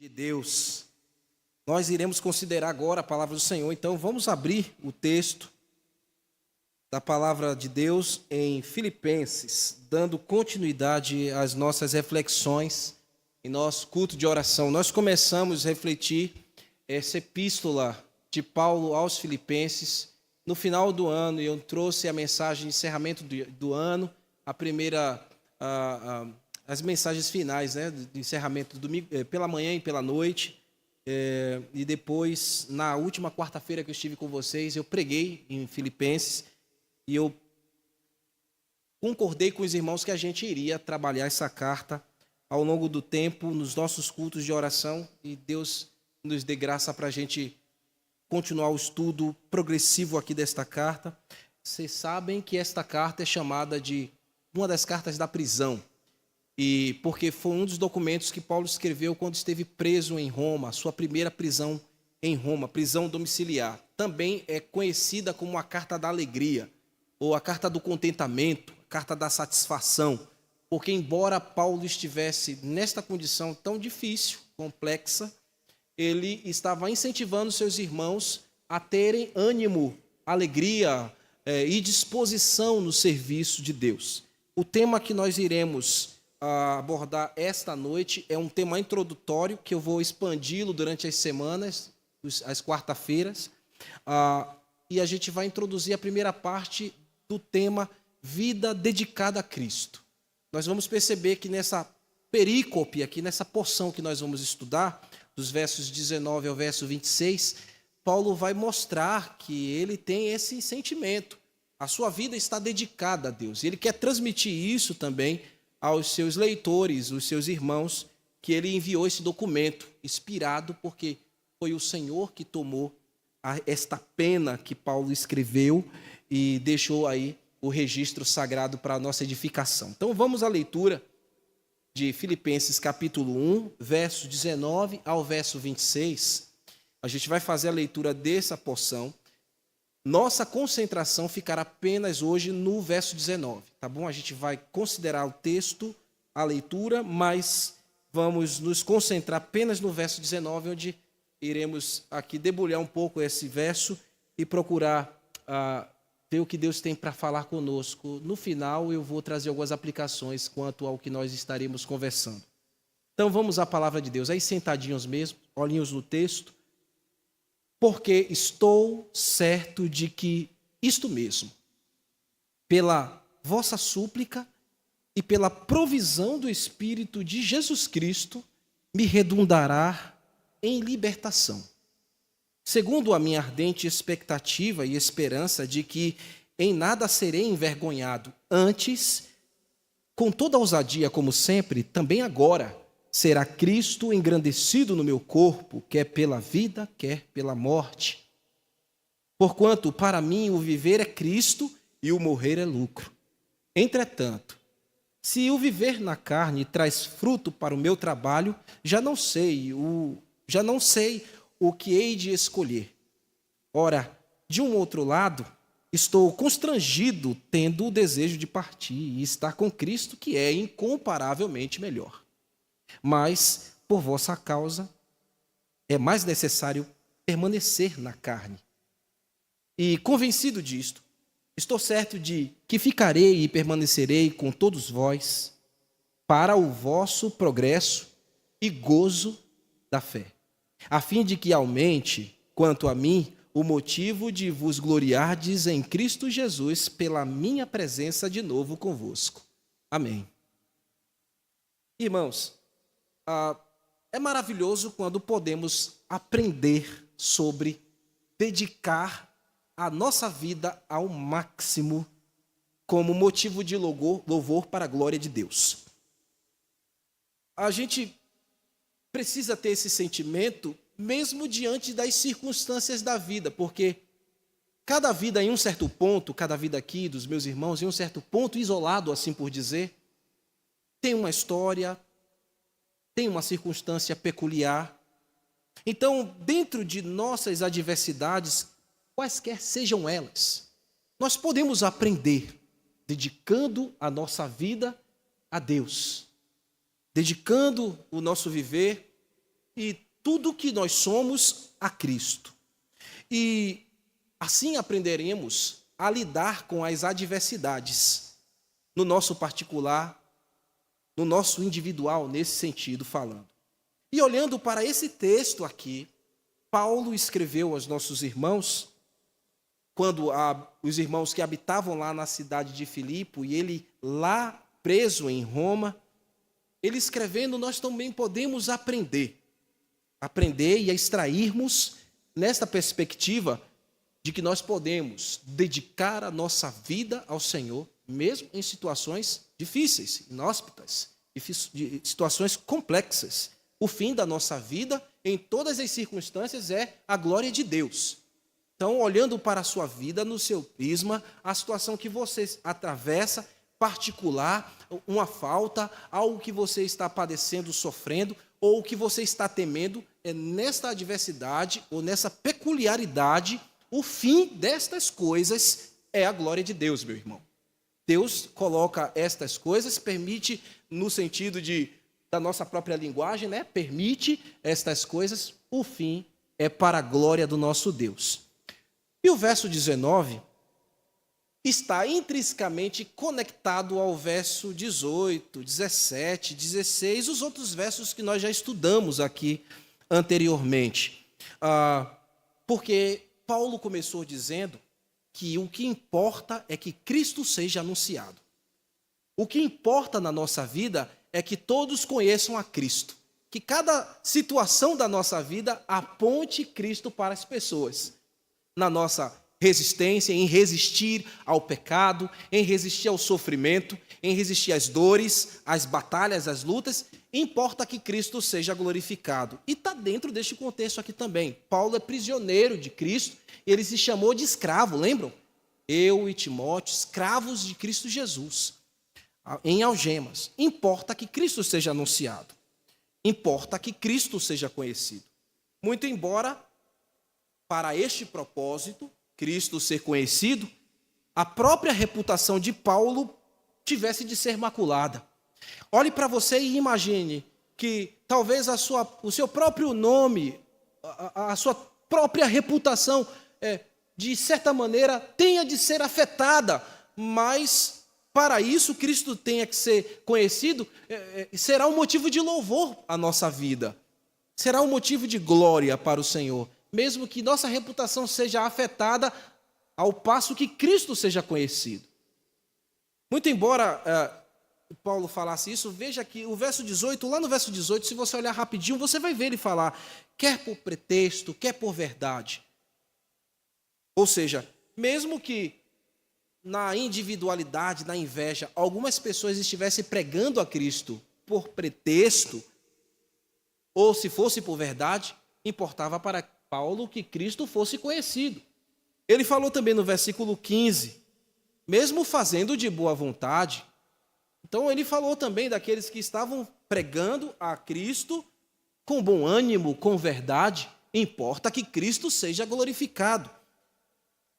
De Deus. Nós iremos considerar agora a palavra do Senhor, então vamos abrir o texto da palavra de Deus em Filipenses, dando continuidade às nossas reflexões em nosso culto de oração. Nós começamos a refletir essa epístola de Paulo aos Filipenses no final do ano, e eu trouxe a mensagem de encerramento do ano, a primeira, as mensagens finais, né, de encerramento domingo, pela manhã e pela noite. E depois, na última quarta-feira que eu estive com vocês, eu preguei em Filipenses e eu concordei com os irmãos que a gente iria trabalhar essa carta ao longo do tempo, nos nossos cultos de oração, e Deus nos dê graça para a gente continuar o estudo progressivo aqui desta carta. Vocês sabem que esta carta é chamada de uma das cartas da prisão, e porque foi um dos documentos que Paulo escreveu quando esteve preso em Roma, a sua primeira prisão em Roma, prisão domiciliar. Também é conhecida como a carta da alegria, ou a carta do contentamento, a carta da satisfação, porque embora Paulo estivesse nesta condição tão difícil, complexa, ele estava incentivando seus irmãos a terem ânimo, alegria e disposição no serviço de Deus. O tema que nós iremos abordar esta noite é um tema introdutório que eu vou expandi-lo durante as semanas, as quarta-feiras, e a gente vai introduzir a primeira parte do tema Vida Dedicada a Cristo. Nós vamos perceber que nessa perícope aqui, nessa porção que nós vamos estudar, dos versos 19 ao verso 26, Paulo vai mostrar que ele tem esse sentimento. A sua vida está dedicada a Deus. Ele quer transmitir isso também aos seus leitores, os seus irmãos, que ele enviou esse documento, inspirado porque foi o Senhor que tomou esta pena que Paulo escreveu e deixou aí o registro sagrado para a nossa edificação. Então vamos à leitura de Filipenses capítulo 1, verso 19 ao verso 26. A gente vai fazer a leitura dessa porção. Nossa concentração ficará apenas hoje no verso 19, tá bom? A gente vai considerar o texto, a leitura, mas vamos nos concentrar apenas no verso 19, onde iremos aqui debulhar um pouco esse verso e procurar ver o que Deus tem para falar conosco. No final, eu vou trazer algumas aplicações quanto ao que nós estaremos conversando. Então, vamos à palavra de Deus. Aí, sentadinhos mesmo, olhinhos no texto. Porque estou certo de que isto mesmo, pela vossa súplica e pela provisão do Espírito de Jesus Cristo, me redundará em libertação, segundo a minha ardente expectativa e esperança de que em nada serei envergonhado, antes, com toda ousadia como sempre, também agora, será Cristo engrandecido no meu corpo, quer pela vida, quer pela morte. Porquanto, para mim, o viver é Cristo e o morrer é lucro. Entretanto, se o viver na carne traz fruto para o meu trabalho, já não sei o que hei de escolher. Ora, de um outro lado, estou constrangido, tendo o desejo de partir e estar com Cristo, que é incomparavelmente melhor. Mas, por vossa causa, é mais necessário permanecer na carne. E, convencido disto, estou certo de que ficarei e permanecerei com todos vós para o vosso progresso e gozo da fé, a fim de que aumente, quanto a mim, o motivo de vos gloriardes em Cristo Jesus pela minha presença de novo convosco. Amém. Irmãos, é maravilhoso quando podemos aprender sobre dedicar a nossa vida ao máximo como motivo de louvor para a glória de Deus. A gente precisa ter esse sentimento mesmo diante das circunstâncias da vida, porque cada vida em um certo ponto, cada vida aqui dos meus irmãos, em um certo ponto isolado, assim por dizer, tem uma história, tem uma circunstância peculiar. Então, dentro de nossas adversidades, quaisquer sejam elas, nós podemos aprender dedicando a nossa vida a Deus, dedicando o nosso viver e tudo que nós somos a Cristo. E assim aprenderemos a lidar com as adversidades, no nosso particular, no nosso individual, nesse sentido falando. E olhando para esse texto aqui, Paulo escreveu aos nossos irmãos, quando os irmãos que habitavam lá na cidade de Filipe, e ele lá preso em Roma, ele escrevendo, nós também podemos aprender e a extrairmos nesta perspectiva de que nós podemos dedicar a nossa vida ao Senhor, mesmo em situações difíceis, inóspitas, situações complexas. O fim da nossa vida, em todas as circunstâncias, é a glória de Deus. Então, olhando para a sua vida, no seu prisma, a situação que você atravessa, particular, uma falta, algo que você está padecendo, sofrendo, ou que você está temendo, é nesta adversidade, ou nessa peculiaridade, o fim destas coisas é a glória de Deus, meu irmão. Deus coloca estas coisas, permite, no sentido da nossa própria linguagem, né? Permite estas coisas, o fim é para a glória do nosso Deus. E o verso 19 está intrinsecamente conectado ao verso 18, 17, 16, os outros versos que nós já estudamos aqui anteriormente. Porque Paulo começou dizendo que o que importa é que Cristo seja anunciado. O que importa na nossa vida é que todos conheçam a Cristo. Que cada situação da nossa vida aponte Cristo para as pessoas. Na nossa resistência, em resistir ao pecado, em resistir ao sofrimento, em resistir às dores, às batalhas, às lutas, importa que Cristo seja glorificado. E está dentro deste contexto aqui também. Paulo é prisioneiro de Cristo, ele se chamou de escravo, lembram? Eu e Timóteo, escravos de Cristo Jesus, em algemas. Importa que Cristo seja anunciado. Importa que Cristo seja conhecido. Muito embora, para este propósito, Cristo ser conhecido, a própria reputação de Paulo tivesse de ser maculada. Olhe para você e imagine que talvez o seu próprio nome, a sua própria reputação, de certa maneira, tenha de ser afetada, mas para isso Cristo tenha que ser conhecido, será um motivo de louvor à nossa vida, será um motivo de glória para o Senhor. Mesmo que nossa reputação seja afetada, ao passo que Cristo seja conhecido. Muito embora Paulo falasse isso, veja que o verso 18, lá no verso 18, se você olhar rapidinho, você vai ver ele falar, quer por pretexto, quer por verdade. Ou seja, mesmo que na individualidade, na inveja, algumas pessoas estivessem pregando a Cristo por pretexto, ou se fosse por verdade, importava para Paulo que Cristo fosse conhecido. Ele falou também no versículo 15, mesmo fazendo de boa vontade. Então ele falou também daqueles que estavam pregando a Cristo com bom ânimo, com verdade. Importa que Cristo seja glorificado.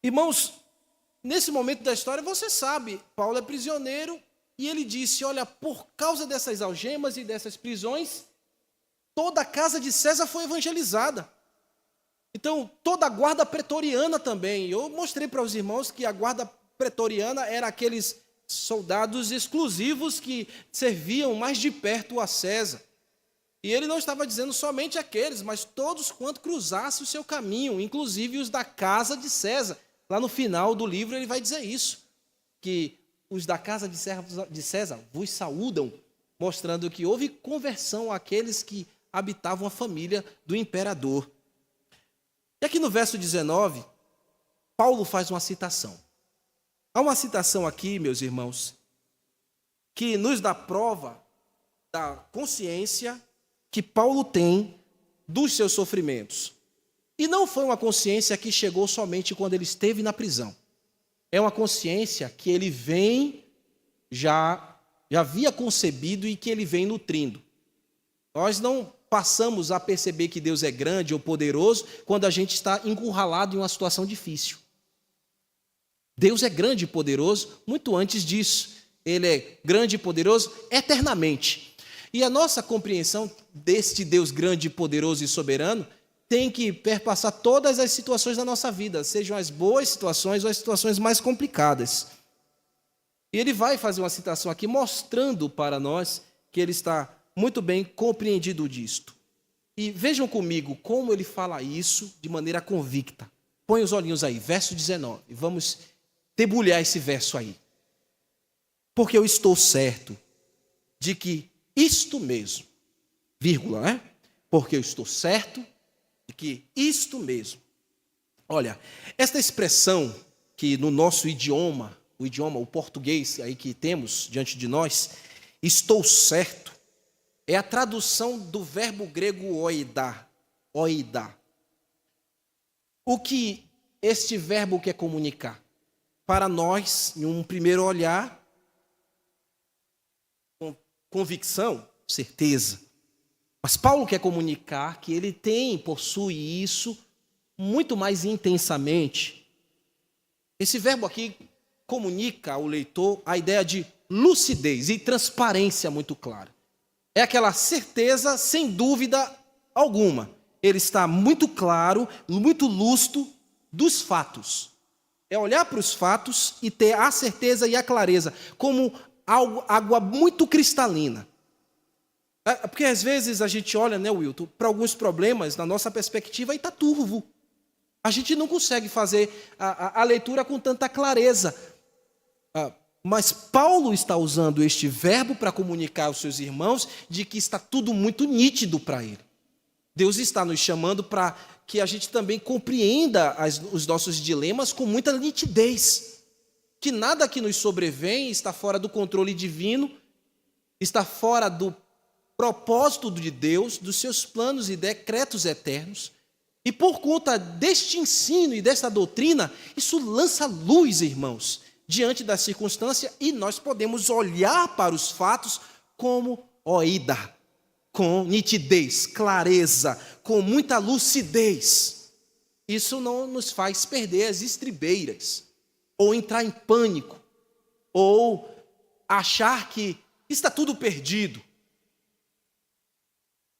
Irmãos, nesse momento da história, você sabe, Paulo é prisioneiro e ele disse, olha, por causa dessas algemas e dessas prisões, toda a casa de César foi evangelizada. Então, toda a guarda pretoriana também. Eu mostrei para os irmãos que a guarda pretoriana era aqueles soldados exclusivos que serviam mais de perto a César. E ele não estava dizendo somente aqueles, mas todos quanto cruzassem o seu caminho, inclusive os da casa de César. Lá no final do livro ele vai dizer isso, que os da casa de César vos saúdam, mostrando que houve conversão àqueles que habitavam a família do imperador. E aqui no verso 19, Paulo faz uma citação. Há uma citação aqui, meus irmãos, que nos dá prova da consciência que Paulo tem dos seus sofrimentos. E não foi uma consciência que chegou somente quando ele esteve na prisão. É uma consciência que ele vem, já havia concebido e que ele vem nutrindo. Nós não passamos a perceber que Deus é grande ou poderoso quando a gente está encurralado em uma situação difícil. Deus é grande e poderoso muito antes disso. Ele é grande e poderoso eternamente. E a nossa compreensão deste Deus grande, poderoso e soberano tem que perpassar todas as situações da nossa vida, sejam as boas situações ou as situações mais complicadas. E ele vai fazer uma citação aqui mostrando para nós que ele está muito bem compreendido disto. E vejam comigo como ele fala isso de maneira convicta. Põe os olhinhos aí, verso 19. Vamos debulhar esse verso aí. Porque eu estou certo de que isto mesmo, vírgula, né? Porque eu estou certo de que isto mesmo. Olha, esta expressão que no nosso idioma, o português aí que temos diante de nós, estou certo, é a tradução do verbo grego oidá. O que este verbo quer comunicar? Para nós, em um primeiro olhar, com convicção, certeza. Mas Paulo quer comunicar que ele possui isso muito mais intensamente. Esse verbo aqui comunica ao leitor a ideia de lucidez e transparência muito clara. É aquela certeza sem dúvida alguma. Ele está muito claro, muito lúcido dos fatos. É olhar para os fatos e ter a certeza e a clareza, como água muito cristalina. Porque às vezes a gente olha, né, Wilton, para alguns problemas na nossa perspectiva e está turvo. A gente não consegue fazer a leitura com tanta clareza. Mas Paulo está usando este verbo para comunicar aos seus irmãos de que está tudo muito nítido para ele. Deus está nos chamando para que a gente também compreenda os nossos dilemas com muita nitidez. Que nada que nos sobrevém está fora do controle divino, está fora do propósito de Deus, dos seus planos e decretos eternos. E por conta deste ensino e desta doutrina, isso lança luz, irmãos, diante da circunstância, e nós podemos olhar para os fatos como oída, com nitidez, clareza, com muita lucidez. Isso não nos faz perder as estribeiras, ou entrar em pânico, ou achar que está tudo perdido.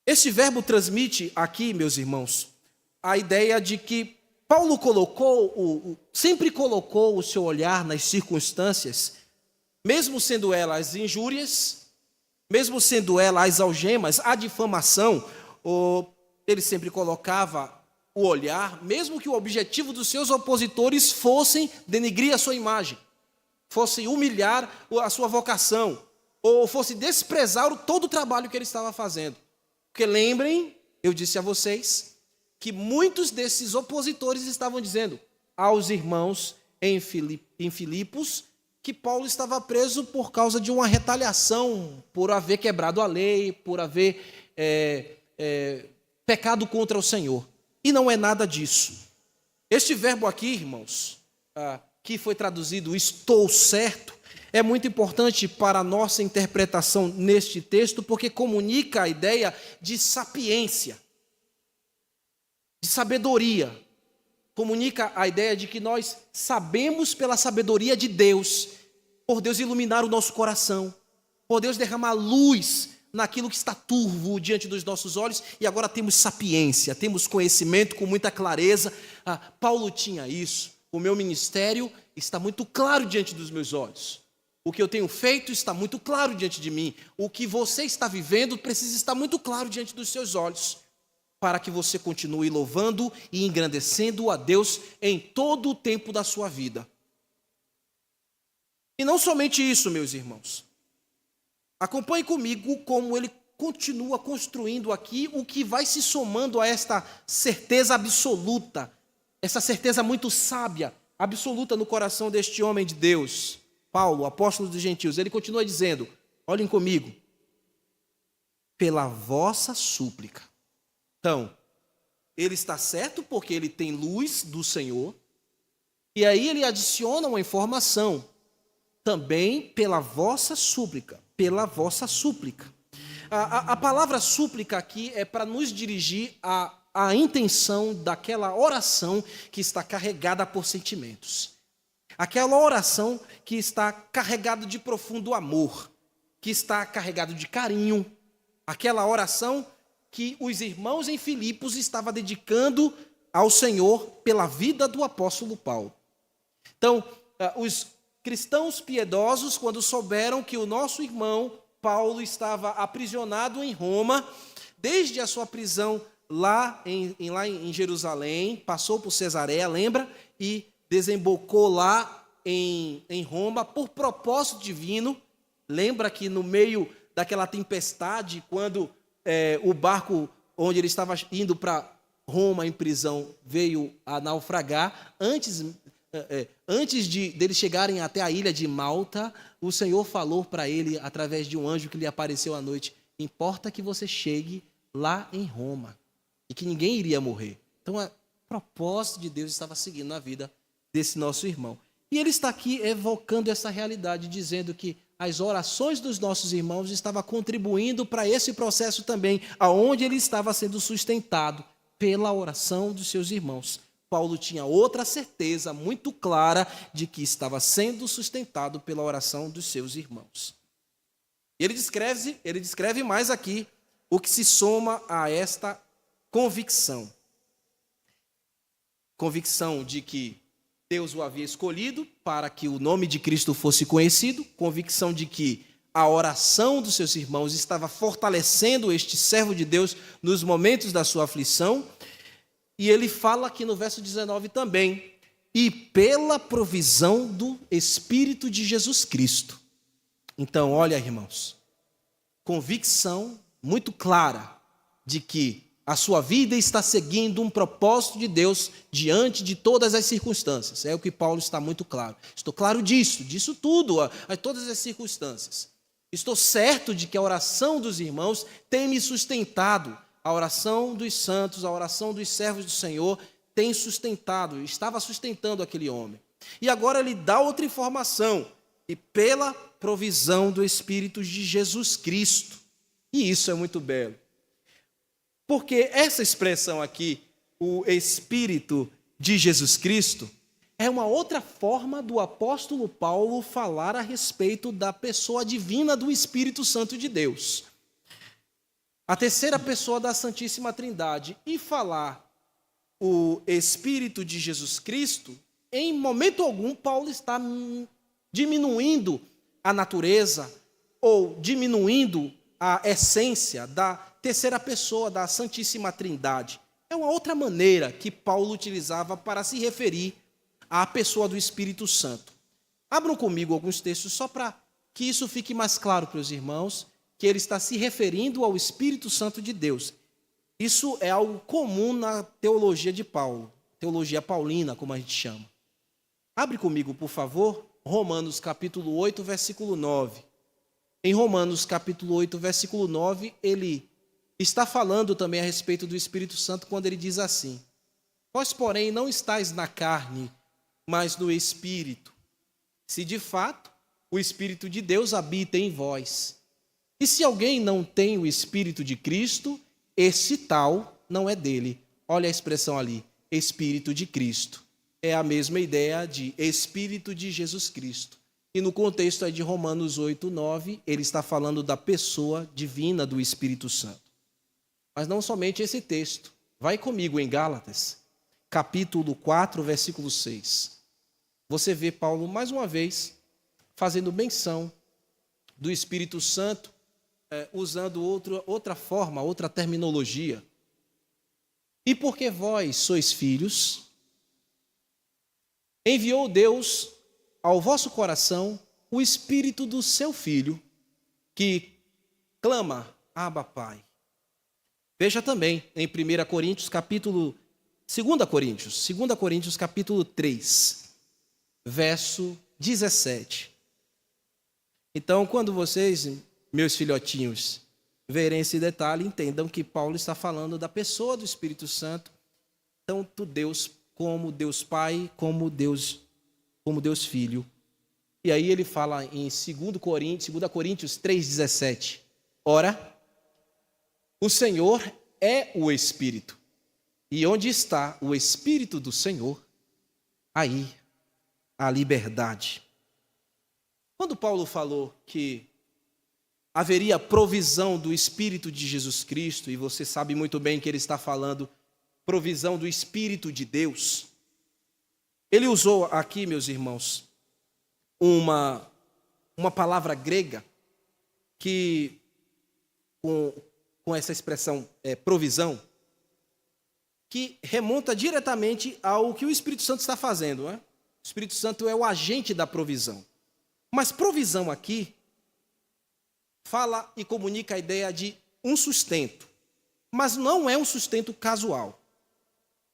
Este verbo transmite aqui, meus irmãos, a ideia de que Paulo sempre colocou o seu olhar nas circunstâncias, mesmo sendo elas injúrias, mesmo sendo elas as algemas, a difamação, ele sempre colocava o olhar, mesmo que o objetivo dos seus opositores fossem denegrir a sua imagem, fosse humilhar a sua vocação, ou fosse desprezar todo o trabalho que ele estava fazendo. Porque lembrem, eu disse a vocês, que muitos desses opositores estavam dizendo aos irmãos em Filipos que Paulo estava preso por causa de uma retaliação, por haver quebrado a lei, por haver pecado contra o Senhor. E não é nada disso. Este verbo aqui, irmãos, que foi traduzido estou certo, é muito importante para a nossa interpretação neste texto, porque comunica a ideia de sapiência, de sabedoria. Comunica a ideia de que nós sabemos pela sabedoria de Deus, por Deus iluminar o nosso coração, por Deus derramar luz naquilo que está turvo diante dos nossos olhos, e agora temos sapiência, temos conhecimento com muita clareza. Paulo tinha isso. O meu ministério está muito claro diante dos meus olhos. O que eu tenho feito está muito claro diante de mim. O que você está vivendo precisa estar muito claro diante dos seus olhos, para que você continue louvando e engrandecendo a Deus em todo o tempo da sua vida. E não somente isso, meus irmãos. Acompanhe comigo como ele continua construindo aqui o que vai se somando a esta certeza absoluta, essa certeza muito sábia, absoluta no coração deste homem de Deus. Paulo, apóstolo dos gentios, ele continua dizendo, olhem comigo, pela vossa súplica. Então, ele está certo porque ele tem luz do Senhor, e aí ele adiciona uma informação, também pela vossa súplica, pela vossa súplica. A palavra súplica aqui é para nos dirigir à intenção daquela oração que está carregada por sentimentos. Aquela oração que está carregada de profundo amor, que está carregada de carinho, aquela oração que os irmãos em Filipos estavam dedicando ao Senhor pela vida do apóstolo Paulo. Então, os cristãos piedosos, quando souberam que o nosso irmão Paulo estava aprisionado em Roma, desde a sua prisão lá em Jerusalém, passou por Cesareia, lembra? E desembocou lá em Roma por propósito divino. Lembra que no meio daquela tempestade, quando o barco onde ele estava indo para Roma em prisão veio a naufragar, antes deles chegarem até a ilha de Malta, o Senhor falou para ele, através de um anjo que lhe apareceu à noite: importa que você chegue lá em Roma, e que ninguém iria morrer. Então, o propósito de Deus estava seguindo na vida desse nosso irmão. E ele está aqui evocando essa realidade, dizendo que as orações dos nossos irmãos estavam contribuindo para esse processo também, aonde ele estava sendo sustentado pela oração dos seus irmãos. Paulo tinha outra certeza muito clara de que estava sendo sustentado pela oração dos seus irmãos. Ele descreve mais aqui o que se soma a esta convicção. Convicção de que Deus o havia escolhido para que o nome de Cristo fosse conhecido, convicção de que a oração dos seus irmãos estava fortalecendo este servo de Deus nos momentos da sua aflição. E ele fala aqui no verso 19 também: e pela provisão do Espírito de Jesus Cristo. Então, olha, irmãos, convicção muito clara de que a sua vida está seguindo um propósito de Deus diante de todas as circunstâncias. É o que Paulo está muito claro. Estou claro disso tudo, a todas as circunstâncias. Estou certo de que a oração dos irmãos tem me sustentado. A oração dos santos, a oração dos servos do Senhor tem sustentado, estava sustentando aquele homem. E agora ele dá outra informação: e pela provisão do Espírito de Jesus Cristo. E isso é muito belo. Porque essa expressão aqui, o Espírito de Jesus Cristo, é uma outra forma do apóstolo Paulo falar a respeito da pessoa divina do Espírito Santo de Deus. A terceira pessoa da Santíssima Trindade, e falar o Espírito de Jesus Cristo, em momento algum Paulo está diminuindo a natureza ou diminuindo a essência da terceira pessoa da Santíssima Trindade. É uma outra maneira que Paulo utilizava para se referir à pessoa do Espírito Santo. Abram comigo alguns textos só para que isso fique mais claro para os irmãos, que ele está se referindo ao Espírito Santo de Deus. Isso é algo comum na teologia de Paulo, teologia paulina, como a gente chama. Abre comigo, por favor, Romanos capítulo 8, versículo 9. Em Romanos capítulo 8, versículo 9, ele está falando também a respeito do Espírito Santo quando ele diz assim: vós, porém, não estáis na carne, mas no Espírito, se de fato o Espírito de Deus habita em vós. E se alguém não tem o Espírito de Cristo, esse tal não é dele. Olha a expressão ali, Espírito de Cristo. É a mesma ideia de Espírito de Jesus Cristo. E no contexto aí de Romanos 8, 9, ele está falando da pessoa divina do Espírito Santo. Mas não somente esse texto. Vai comigo em Gálatas, capítulo 4, versículo 6. Você vê Paulo, mais uma vez, fazendo menção do Espírito Santo, usando outra forma, outra terminologia. E porque vós sois filhos, enviou Deus ao vosso coração o Espírito do seu Filho, que clama, Abba, Pai. Veja também em 1 Coríntios, capítulo 2 Coríntios, capítulo 3, verso 17. Então, quando vocês, meus filhotinhos, verem esse detalhe, entendam que Paulo está falando da pessoa do Espírito Santo, tanto Deus como Deus Pai, como Deus Filho. E aí ele fala em 2 Coríntios 3,17. Ora, o Senhor é o Espírito, e onde está o Espírito do Senhor, aí a liberdade. Quando Paulo falou que haveria provisão do Espírito de Jesus Cristo, e você sabe muito bem que ele está falando provisão do Espírito de Deus. Ele usou aqui, meus irmãos, uma palavra grega que, com essa expressão provisão, que remonta diretamente ao que o Espírito Santo está fazendo, né? O Espírito Santo é o agente da provisão. Mas provisão aqui fala e comunica a ideia de um sustento, mas não é um sustento casual.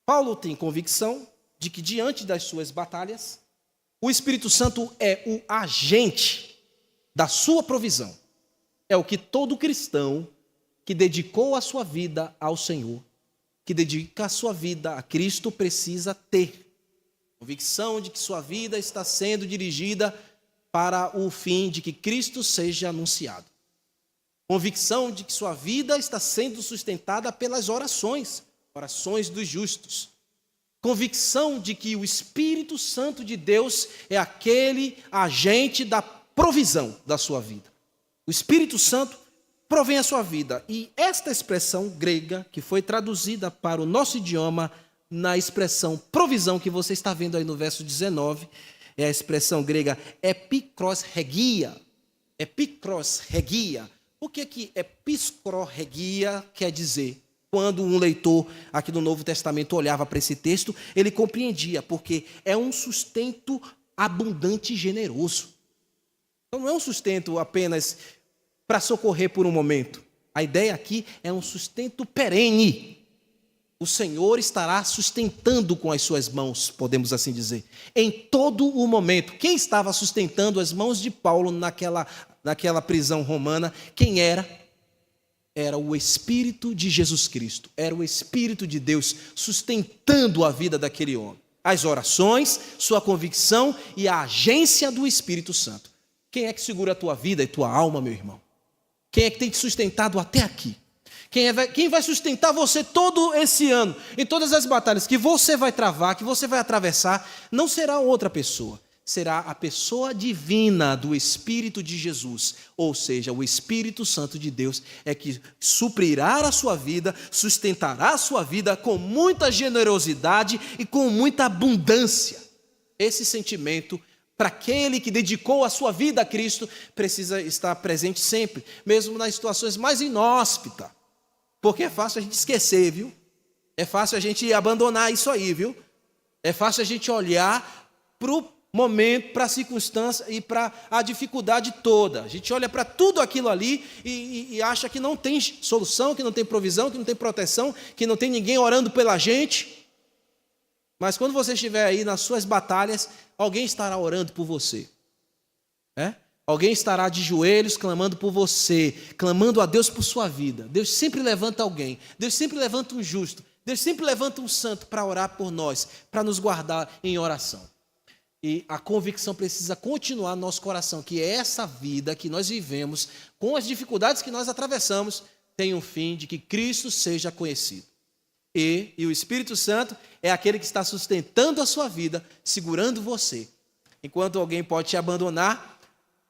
Paulo tem convicção de que diante das suas batalhas, o Espírito Santo é o agente da sua provisão. É o que todo cristão que dedicou a sua vida ao Senhor, que dedica a sua vida a Cristo, precisa ter. Convicção de que sua vida está sendo dirigida para o fim de que Cristo seja anunciado. Convicção de que sua vida está sendo sustentada pelas orações dos justos. Convicção de que o Espírito Santo de Deus é aquele agente da provisão da sua vida. O Espírito Santo provém a sua vida. E esta expressão grega, que foi traduzida para o nosso idioma na expressão provisão, que você está vendo aí no verso 19, é a expressão grega epikros-regia. Epikros-regia. O que epikros-regia quer dizer? Quando um leitor aqui do Novo Testamento olhava para esse texto, ele compreendia, porque é um sustento abundante e generoso. Então não é um sustento apenas para socorrer por um momento. A ideia aqui é um sustento perene. O Senhor estará sustentando com as suas mãos, podemos assim dizer, em todo o momento. Quem estava sustentando as mãos de Paulo naquela prisão romana, quem era? Era o Espírito de Jesus Cristo, era o Espírito de Deus sustentando a vida daquele homem. As orações, sua convicção e a agência do Espírito Santo. Quem é que segura a tua vida e tua alma, meu irmão? Quem é que tem te sustentado até aqui? Quem vai sustentar você todo esse ano, em todas as batalhas que você vai travar, que você vai atravessar, não será outra pessoa. Será a pessoa divina do Espírito de Jesus, ou seja, o Espírito Santo de Deus é que suprirá a sua vida, sustentará a sua vida com muita generosidade e com muita abundância. Esse sentimento, para aquele que dedicou a sua vida a Cristo, precisa estar presente sempre, mesmo nas situações mais inóspitas, porque é fácil a gente esquecer, viu? É fácil a gente abandonar isso aí, viu? É fácil a gente olhar para o momento, para a circunstância e para a dificuldade toda. A gente olha para tudo aquilo ali e acha que não tem solução, que não tem provisão, que não tem proteção, que não tem ninguém orando pela gente. Mas quando você estiver aí nas suas batalhas, alguém estará orando por você. Alguém estará de joelhos clamando por você, clamando a Deus por sua vida. Deus sempre levanta alguém, Deus sempre levanta um justo, Deus sempre levanta um santo para orar por nós, para nos guardar em oração. E a convicção precisa continuar no nosso coração, que essa vida que nós vivemos, com as dificuldades que nós atravessamos, tem um fim de que Cristo seja conhecido. E o Espírito Santo é aquele que está sustentando a sua vida, segurando você. Enquanto alguém pode te abandonar,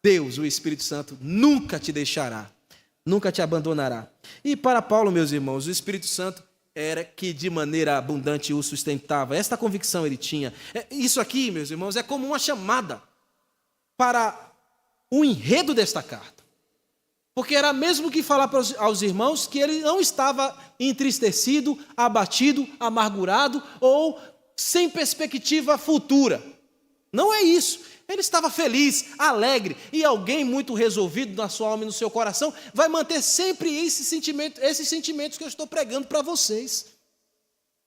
Deus, o Espírito Santo, nunca te deixará, nunca te abandonará. E para Paulo, meus irmãos, o Espírito Santo era que de maneira abundante o sustentava. Esta convicção ele tinha. Isso aqui, meus irmãos, é como uma chamada para o enredo desta carta. Porque era mesmo que falar aos irmãos que ele não estava entristecido, abatido, amargurado ou sem perspectiva futura. Não é isso. Ele estava feliz, alegre, e alguém muito resolvido na sua alma e no seu coração vai manter sempre esses sentimentos que eu estou pregando para vocês.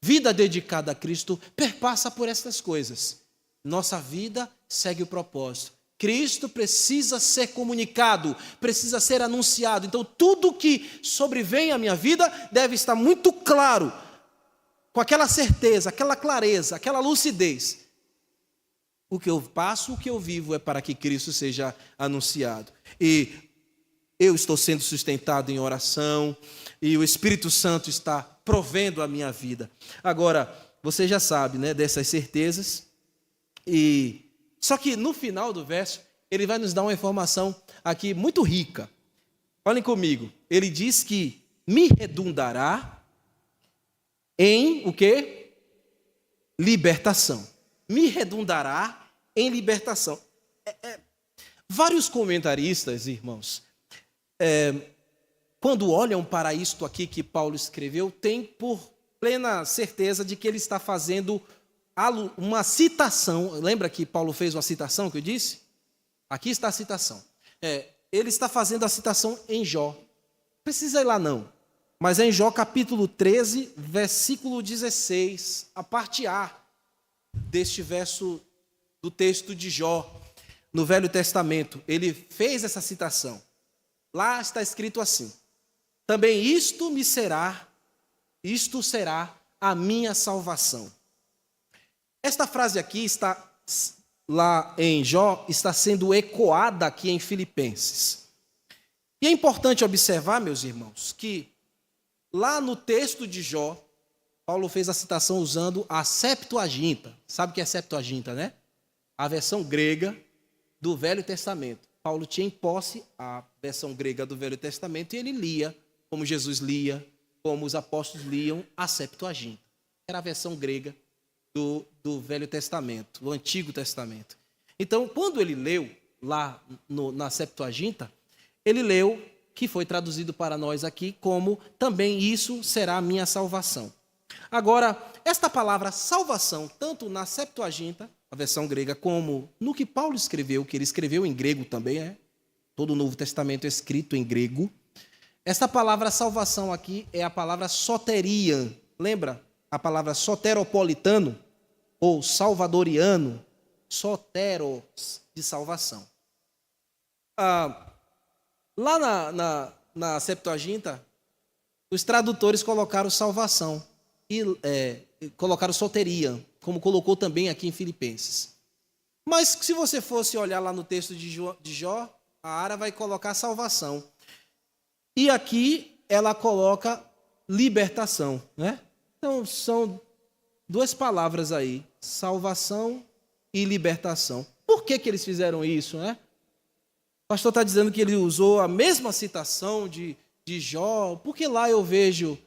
Vida dedicada a Cristo perpassa por estas coisas. Nossa vida segue o propósito. Cristo precisa ser comunicado, precisa ser anunciado. Então, tudo que sobrevém à minha vida deve estar muito claro, com aquela certeza, aquela clareza, aquela lucidez. O que eu passo, o que eu vivo é para que Cristo seja anunciado. E eu estou sendo sustentado em oração, e o Espírito Santo está provendo a minha vida. Agora, você já sabe, né, dessas certezas. Só que no final do verso, ele vai nos dar uma informação aqui muito rica. Olhem comigo. Ele diz que me redundará em o quê? Libertação. Me redundará em libertação. Vários comentaristas, irmãos, quando olham para isto aqui que Paulo escreveu, têm por plena certeza de que ele está fazendo uma citação. Lembra que Paulo fez uma citação que eu disse? Aqui está a citação. Ele está fazendo a citação em Jó. Não precisa ir lá não. Mas é em Jó capítulo 13, versículo 16, a parte A deste verso do texto de Jó, no Velho Testamento. Ele fez essa citação. Lá está escrito assim: também isto será a minha salvação. Esta frase aqui está lá em Jó, está sendo ecoada aqui em Filipenses. E é importante observar, meus irmãos, que lá no texto de Jó, Paulo fez a citação usando a Septuaginta. Sabe o que é Septuaginta, né? A versão grega do Velho Testamento. Paulo tinha em posse a versão grega do Velho Testamento e ele lia, como Jesus lia, como os apóstolos liam, a Septuaginta. Era a versão grega do Velho Testamento, do Antigo Testamento. Então, quando ele leu lá na Septuaginta, ele leu, que foi traduzido para nós aqui, como também isso será a minha salvação. Agora, esta palavra salvação, tanto na Septuaginta, a versão grega, como no que Paulo escreveu, que ele escreveu em grego também, todo o Novo Testamento é escrito em grego. Esta palavra salvação aqui é a palavra soteria. Lembra? A palavra soteropolitano, ou salvadoriano, soteros, de salvação. Lá na Septuaginta, os tradutores colocaram salvação e colocaram soteria, como colocou também aqui em Filipenses. Mas se você fosse olhar lá no texto de Jó, a Ara vai colocar salvação. E aqui ela coloca libertação, né? Então são duas palavras aí, salvação e libertação. Por que eles fizeram isso, né? O pastor está dizendo que ele usou a mesma citação de Jó, porque lá eu vejo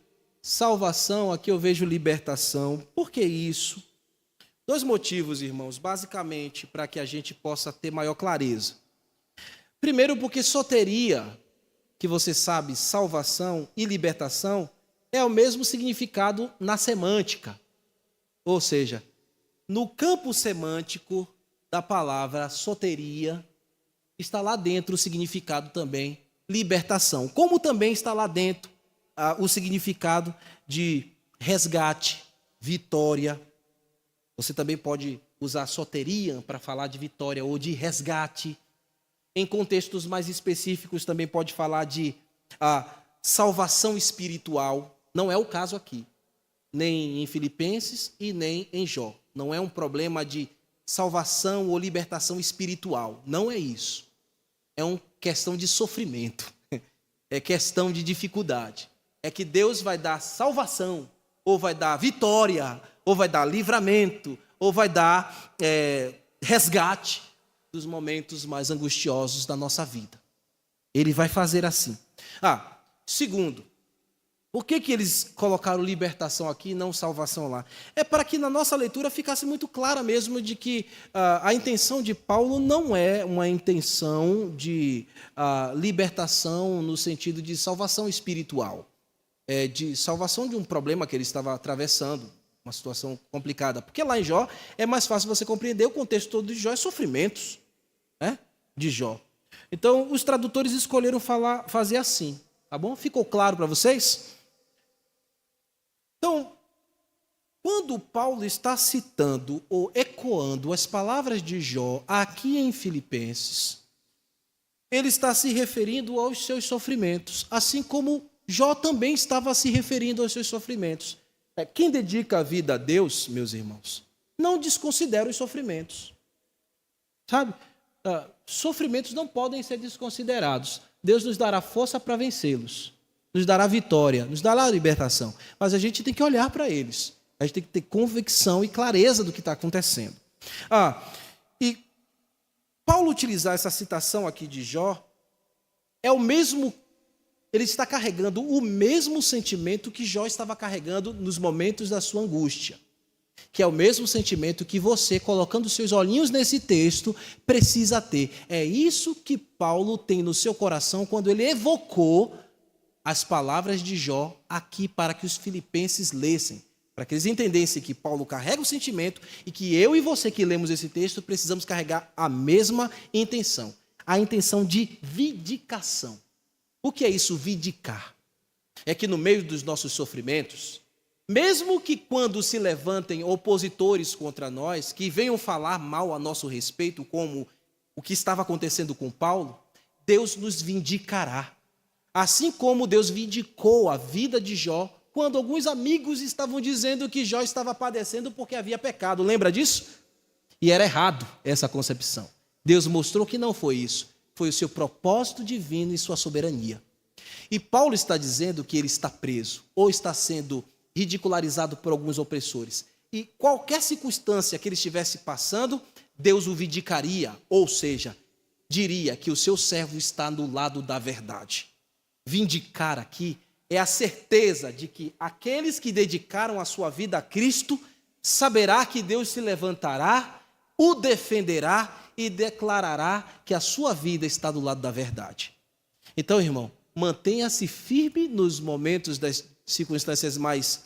salvação, aqui eu vejo libertação. Por que isso? Dois motivos, irmãos, basicamente, para que a gente possa ter maior clareza. Primeiro, porque soteria, que você sabe, salvação e libertação, é o mesmo significado na semântica. Ou seja, no campo semântico da palavra soteria, está lá dentro o significado também libertação. Como também está lá dentro o significado de resgate, vitória. Você também pode usar soteria para falar de vitória ou de resgate. Em contextos mais específicos também pode falar de salvação espiritual. Não é o caso aqui, nem em Filipenses e nem em Jó. Não é um problema de salvação ou libertação espiritual. Não é isso. É uma questão de sofrimento. É questão de dificuldade. É que Deus vai dar salvação, ou vai dar vitória, ou vai dar livramento, ou vai dar resgate dos momentos mais angustiosos da nossa vida. Ele vai fazer assim. Segundo, por que eles colocaram libertação aqui e não salvação lá? É para que na nossa leitura ficasse muito clara mesmo de que a intenção de Paulo não é uma intenção de libertação no sentido de salvação espiritual. De salvação de um problema que ele estava atravessando, uma situação complicada. Porque lá em Jó é mais fácil você compreender o contexto todo de Jó, é sofrimentos, né, de Jó. Então, os tradutores escolheram fazer assim, tá bom? Ficou claro para vocês? Então, quando Paulo está citando ou ecoando as palavras de Jó aqui em Filipenses, ele está se referindo aos seus sofrimentos, assim como Jó também estava se referindo aos seus sofrimentos. Quem dedica a vida a Deus, meus irmãos, não desconsidera os sofrimentos. Sabe? Sofrimentos não podem ser desconsiderados. Deus nos dará força para vencê-los. Nos dará vitória, nos dará libertação. Mas a gente tem que olhar para eles. A gente tem que ter convicção e clareza do que está acontecendo. E Paulo utilizar essa citação aqui de Jó é o mesmo ele está carregando o mesmo sentimento que Jó estava carregando nos momentos da sua angústia, que é o mesmo sentimento que você, colocando seus olhinhos nesse texto, precisa ter. É isso que Paulo tem no seu coração quando ele evocou as palavras de Jó aqui para que os filipenses lessem, para que eles entendessem que Paulo carrega o sentimento e que eu e você que lemos esse texto precisamos carregar a mesma intenção, a intenção de vindicação. O que é isso, vindicar? É que no meio dos nossos sofrimentos, mesmo que quando se levantem opositores contra nós, que venham falar mal a nosso respeito, como o que estava acontecendo com Paulo, Deus nos vindicará. Assim como Deus vindicou a vida de Jó, quando alguns amigos estavam dizendo que Jó estava padecendo porque havia pecado. Lembra disso? E era errado essa concepção. Deus mostrou que não foi isso. Foi o seu propósito divino e sua soberania. E Paulo está dizendo que ele está preso, ou está sendo ridicularizado por alguns opressores. E qualquer circunstância que ele estivesse passando, Deus o vindicaria, ou seja, diria que o seu servo está no lado da verdade. Vindicar aqui é a certeza de que aqueles que dedicaram a sua vida a Cristo saberá que Deus se levantará, o defenderá e declarará que a sua vida está do lado da verdade. Então, irmão, mantenha-se firme nos momentos das circunstâncias mais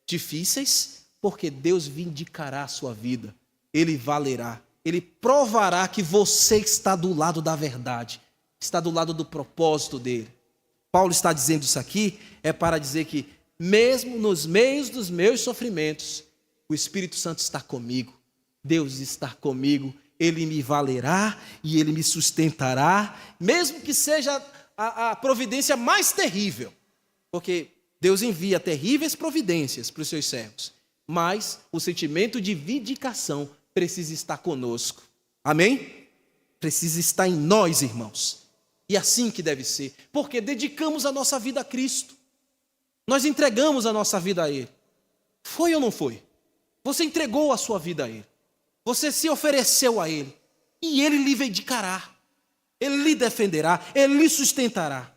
difíceis, porque Deus vindicará a sua vida, Ele valerá, Ele provará que você está do lado da verdade, está do lado do propósito dEle. Paulo está dizendo isso aqui, é para dizer que mesmo nos meios dos meus sofrimentos, o Espírito Santo está comigo, Deus está comigo, Ele me valerá e Ele me sustentará, mesmo que seja a providência mais terrível, porque Deus envia terríveis providências para os seus servos, mas o sentimento de vindicação precisa estar conosco, amém? Precisa estar em nós, irmãos, e assim que deve ser, porque dedicamos a nossa vida a Cristo, nós entregamos a nossa vida a Ele, foi ou não foi? Você entregou a sua vida a Ele, você se ofereceu a Ele, e Ele lhe vindicará, Ele lhe defenderá, Ele lhe sustentará.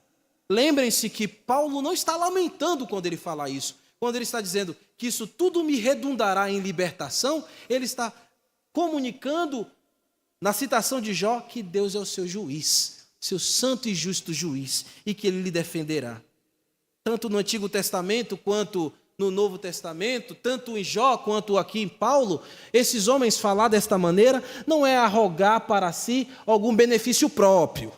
Lembrem-se que Paulo não está lamentando quando ele fala isso. Quando ele está dizendo que isso tudo me redundará em libertação, ele está comunicando, na citação de Jó, que Deus é o seu juiz, seu santo e justo juiz, e que Ele lhe defenderá. Tanto no Antigo Testamento quanto no Novo Testamento, tanto em Jó quanto aqui em Paulo, esses homens falar desta maneira não é arrogar para si algum benefício próprio,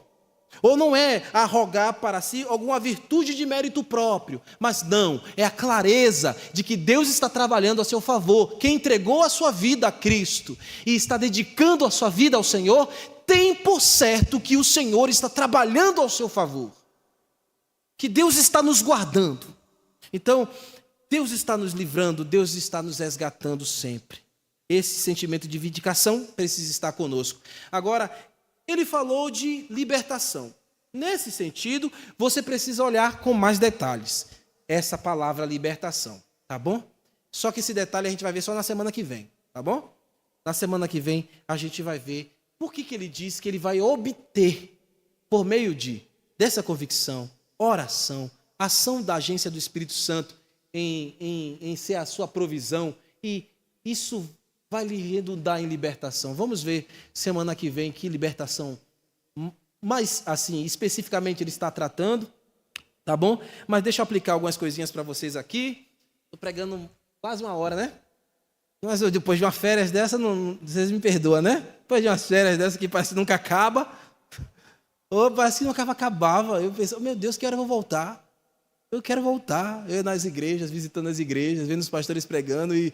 ou não é arrogar para si alguma virtude de mérito próprio, mas não, é a clareza de que Deus está trabalhando a seu favor. Quem entregou a sua vida a Cristo e está dedicando a sua vida ao Senhor, tem por certo que o Senhor está trabalhando ao seu favor, que Deus está nos guardando. Então, Deus está nos livrando, Deus está nos resgatando sempre. Esse sentimento de vindicação precisa estar conosco. Agora, ele falou de libertação. Nesse sentido, você precisa olhar com mais detalhes essa palavra libertação, tá bom? Só que esse detalhe a gente vai ver só na semana que vem, tá bom? Na semana que vem a gente vai ver por que ele diz que ele vai obter, por meio dessa convicção, oração, ação da agência do Espírito Santo em ser a sua provisão, e isso vai lhe redundar em libertação. Vamos ver semana que vem que libertação mais assim, especificamente ele está tratando, tá bom? Mas deixa eu aplicar algumas coisinhas para vocês aqui. Estou pregando quase uma hora, né? Mas depois de uma férias dessa, vocês me perdoam, né? Depois de umas férias dessa que parece que nunca acaba, ou parece que nunca acabava, eu pensei, meu Deus, que hora eu vou voltar? Eu quero voltar, eu nas igrejas, visitando as igrejas, vendo os pastores pregando e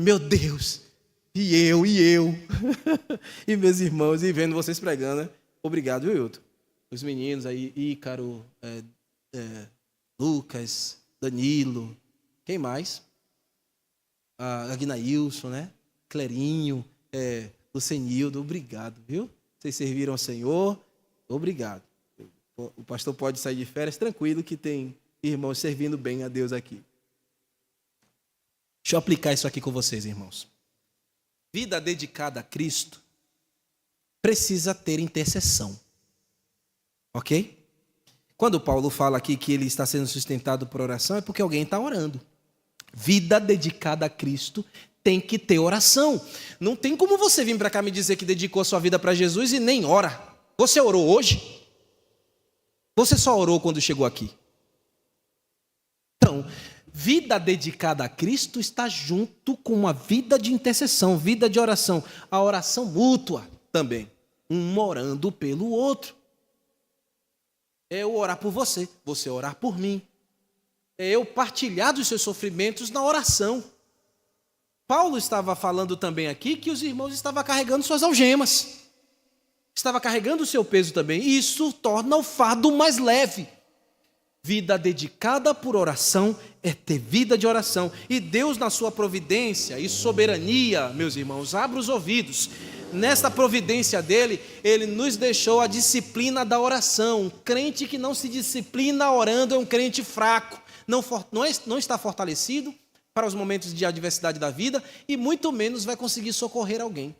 meu Deus, e eu, e meus irmãos, e vendo vocês pregando, né? Obrigado, viu, Hilton? Os meninos aí, Ícaro, Lucas, Danilo, quem mais? Agnailson, né? Clerinho, Lucenildo, obrigado, viu? Vocês serviram ao Senhor, obrigado. O pastor pode sair de férias tranquilo que tem irmãos servindo bem a Deus aqui. Deixa eu aplicar isso aqui com vocês, irmãos. Vida dedicada a Cristo precisa ter intercessão. Ok? Quando Paulo fala aqui que ele está sendo sustentado por oração, é porque alguém está orando. Vida dedicada a Cristo tem que ter oração. Não tem como você vir para cá me dizer que dedicou a sua vida para Jesus e nem ora. Você orou hoje? Você só orou quando chegou aqui? Então, vida dedicada a Cristo está junto com uma vida de intercessão, vida de oração. A oração mútua também. Um orando pelo outro. É eu orar por você, você orar por mim. É eu partilhar dos seus sofrimentos na oração. Paulo estava falando também aqui que os irmãos estavam carregando suas algemas. Estava carregando o seu peso também. E isso torna o fardo mais leve. Vida dedicada por oração é ter vida de oração. E Deus, na sua providência e soberania, meus irmãos, abra os ouvidos. Nesta providência dele, ele nos deixou a disciplina da oração. Um crente que não se disciplina orando é um crente fraco. Não está fortalecido para os momentos de adversidade da vida e muito menos vai conseguir socorrer alguém.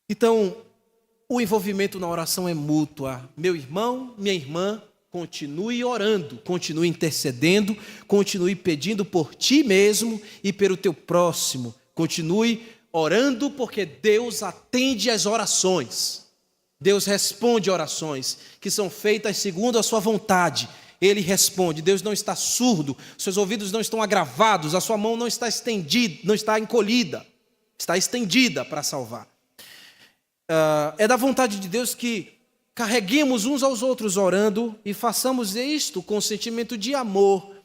Então, o envolvimento na oração é mútuo. Meu irmão, minha irmã, continue orando, continue intercedendo, continue pedindo por ti mesmo e pelo teu próximo. Continue orando porque Deus atende às orações. Deus responde orações que são feitas segundo a sua vontade. Ele responde. Deus não está surdo, seus ouvidos não estão agravados, a sua mão não está estendida, não está encolhida, está estendida para salvar. É da vontade de Deus que carreguemos uns aos outros orando e façamos isto com sentimento de amor,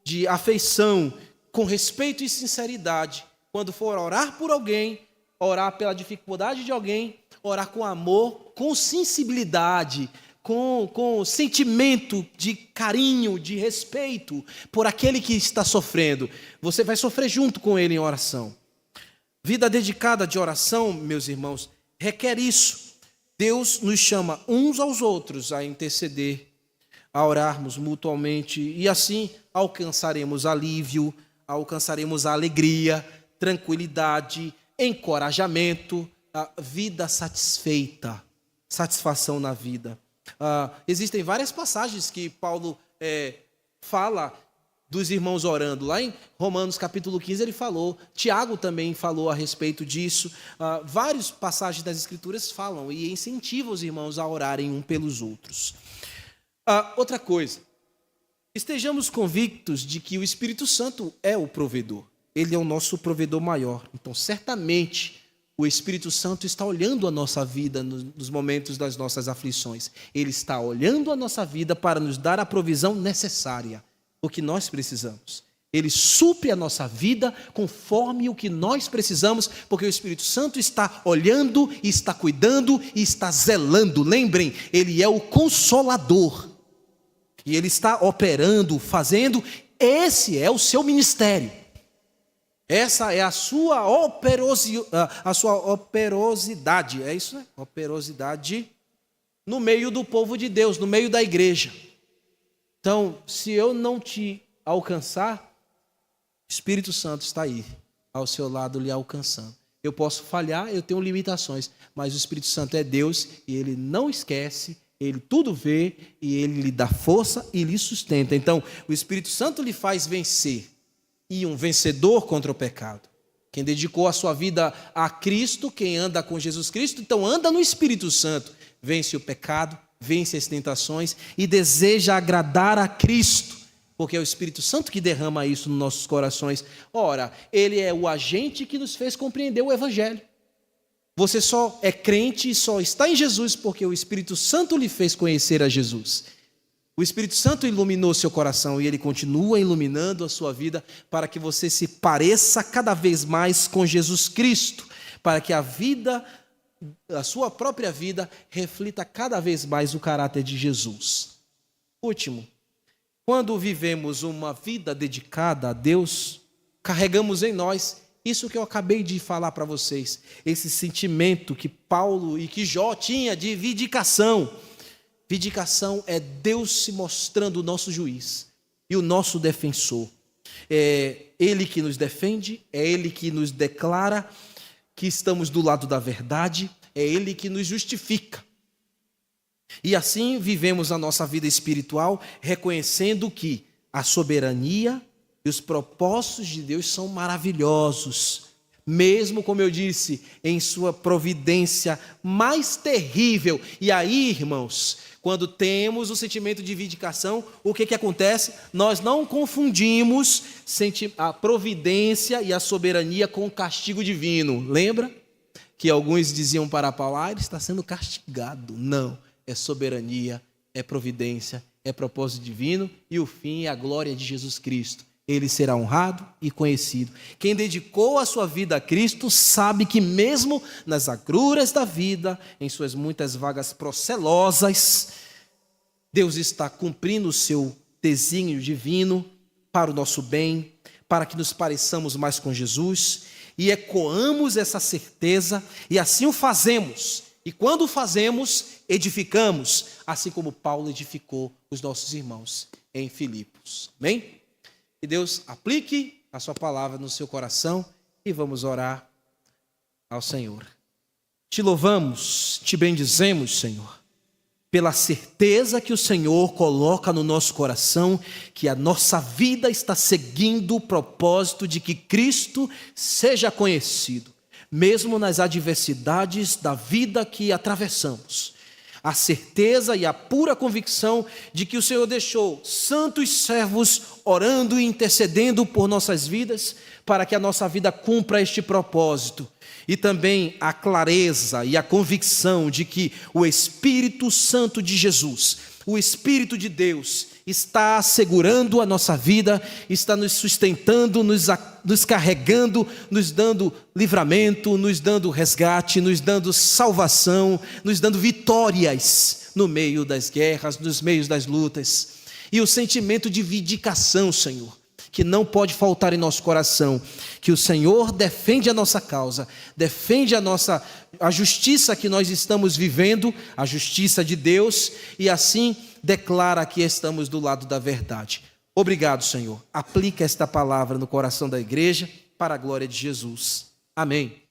de afeição, com respeito e sinceridade. Quando for orar por alguém, orar pela dificuldade de alguém, orar com amor, com sensibilidade, com sentimento de carinho, de respeito por aquele que está sofrendo. Você vai sofrer junto com ele em oração. Vida dedicada de oração, meus irmãos, requer isso. Deus nos chama uns aos outros a interceder, a orarmos mutuamente e assim alcançaremos alívio, alcançaremos a alegria, tranquilidade, encorajamento, a vida satisfeita, satisfação na vida. Existem várias passagens que Paulo fala dos irmãos orando. Lá em Romanos capítulo 15 ele falou, Tiago também falou a respeito disso. Várias passagens das Escrituras falam e incentivam os irmãos a orarem um pelos outros. Outra coisa, estejamos convictos de que o Espírito Santo é o provedor. Ele é o nosso provedor maior. Então, certamente, o Espírito Santo está olhando a nossa vida nos momentos das nossas aflições. Ele está olhando a nossa vida para nos dar a provisão necessária, o que nós precisamos. Ele supre a nossa vida conforme o que nós precisamos, porque o Espírito Santo está olhando, e está cuidando e está zelando. Lembrem, ele é o Consolador. E ele está operando, fazendo, esse é o seu ministério. Essa é a sua operosidade, é isso, né? Operosidade no meio do povo de Deus, no meio da igreja. Então, se eu não te alcançar, o Espírito Santo está aí, ao seu lado, lhe alcançando. Eu posso falhar, eu tenho limitações, mas o Espírito Santo é Deus e ele não esquece, ele tudo vê e ele lhe dá força e lhe sustenta. Então, o Espírito Santo lhe faz vencer. E um vencedor contra o pecado. Quem dedicou a sua vida a Cristo, quem anda com Jesus Cristo, então anda no Espírito Santo. Vence o pecado, vence as tentações e deseja agradar a Cristo. Porque é o Espírito Santo que derrama isso nos nossos corações. Ora, ele é o agente que nos fez compreender o Evangelho. Você só é crente e só está em Jesus porque o Espírito Santo lhe fez conhecer a Jesus. O Espírito Santo iluminou seu coração e ele continua iluminando a sua vida para que você se pareça cada vez mais com Jesus Cristo, para que a sua própria vida reflita cada vez mais o caráter de Jesus. Último, quando vivemos uma vida dedicada a Deus, carregamos em nós isso que eu acabei de falar para vocês, esse sentimento que Paulo e que Jó tinha de vindicação. Vindicação é Deus se mostrando o nosso juiz e o nosso defensor. É Ele que nos defende, é Ele que nos declara que estamos do lado da verdade, é Ele que nos justifica. E assim vivemos a nossa vida espiritual, reconhecendo que a soberania e os propósitos de Deus são maravilhosos. Mesmo, como eu disse, em sua providência mais terrível. E aí, irmãos, quando temos o sentimento de vindicação, o que acontece? Nós não confundimos a providência e a soberania com o castigo divino. Lembra que alguns diziam para Paulo, ele está sendo castigado. Não, é soberania, é providência, é propósito divino e o fim é a glória de Jesus Cristo. Ele será honrado e conhecido. Quem dedicou a sua vida a Cristo sabe que mesmo nas agruras da vida, em suas muitas vagas procelosas, Deus está cumprindo o seu desígnio divino para o nosso bem, para que nos pareçamos mais com Jesus e ecoamos essa certeza e assim o fazemos. E quando o fazemos, edificamos, assim como Paulo edificou os nossos irmãos em Filipos. Amém? Que Deus aplique a sua palavra no seu coração e vamos orar ao Senhor. Te louvamos, te bendizemos, Senhor, pela certeza que o Senhor coloca no nosso coração, que a nossa vida está seguindo o propósito de que Cristo seja conhecido, mesmo nas adversidades da vida que atravessamos. A certeza e a pura convicção de que o Senhor deixou santos servos orando e intercedendo por nossas vidas, para que a nossa vida cumpra este propósito. E também a clareza e a convicção de que o Espírito Santo de Jesus, o Espírito de Deus, está assegurando a nossa vida, está nos sustentando, nos carregando, nos dando livramento, nos dando resgate, nos dando salvação, nos dando vitórias no meio das guerras, nos meios das lutas. E o sentimento de vindicação, Senhor, que não pode faltar em nosso coração, que o Senhor defende a nossa causa, defende a justiça que nós estamos vivendo, a justiça de Deus, e assim declara que estamos do lado da verdade. Obrigado, Senhor. Aplica esta palavra no coração da igreja, para a glória de Jesus. Amém.